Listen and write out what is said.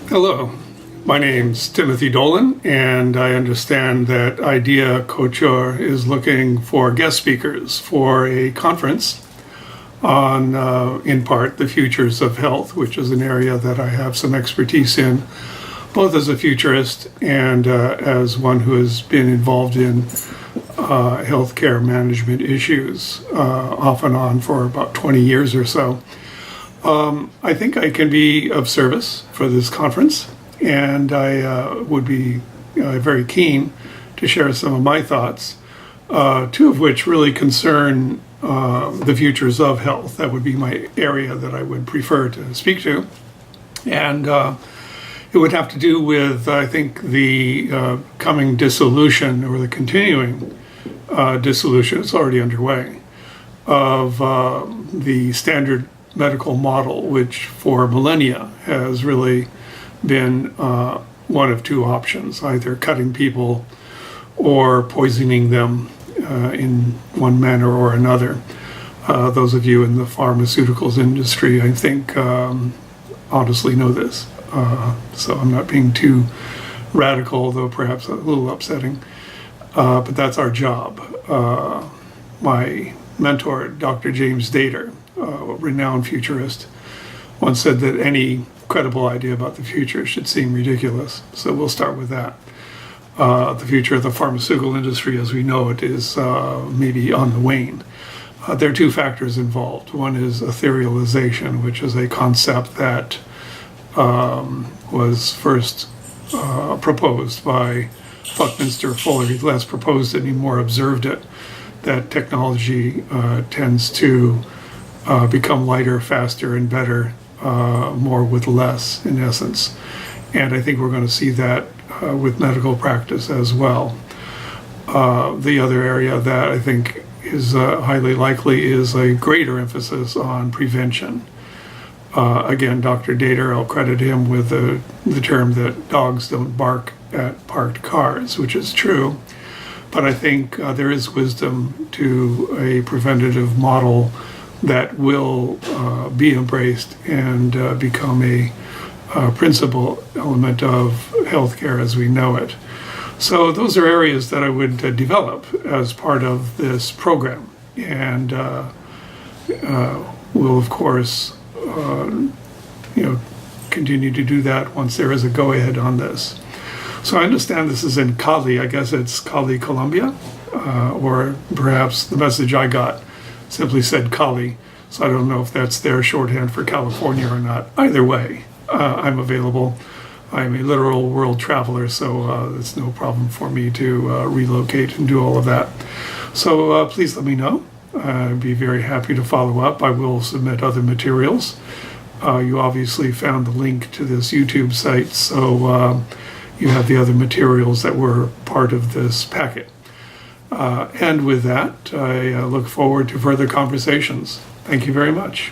Hello, my name's Timothy Dolan, and I understand that Idea Couture is looking for guest speakers for a conference on, in part, the futures of health, which is an area that I have some expertise in, both as a futurist and as one who has been involved in healthcare management issues off and on for about 20 years or so. I think I can be of service for this conference, and I would be very keen to share some of my thoughts, two of which really concern the futures of health. That would be my area that I would prefer to speak to. And it would have to do with, I think, the coming dissolution, or the continuing dissolution, it's already underway, of the standard medical model, which for millennia has really been one of two options: either cutting people or poisoning them in one manner or another. Those of you in the pharmaceuticals industry, I think, honestly know this. So I'm not being too radical, though perhaps a little upsetting. But that's our job. My mentor, Dr. James Dater, a renowned futurist, once said that any credible idea about the future should seem ridiculous. So we'll start with that. The future of the pharmaceutical industry as we know it is maybe on the wane. There are two factors involved. One is etherealization, which is a concept that was first proposed by Buckminster Fuller. He less proposed it, he more observed it, that technology tends to become lighter, faster, and better, more with less, in essence. And I think we're going to see that with medical practice as well. The other area that I think is highly likely is a greater emphasis on prevention. Again, Dr. Dater, I'll credit him with the term that dogs don't bark at parked cars, which is true. But I think there is wisdom to a preventative model that will be embraced and become a principal element of healthcare as we know it. So those are areas that I would develop as part of this program, and we'll of course continue to do that once there is a go-ahead on this. So I understand this is in Cali. I guess it's Cali, Colombia, or perhaps the message I got simply said Cali. So I don't know if that's their shorthand for California or not. Either way, I'm available. I'm a literal world traveler, so it's no problem for me to relocate and do all of that. So please let me know. I'd be very happy to follow up. I will submit other materials. You obviously found the link to this YouTube site, so you have the other materials that were part of this packet. And with that, I look forward to further conversations. Thank you very much.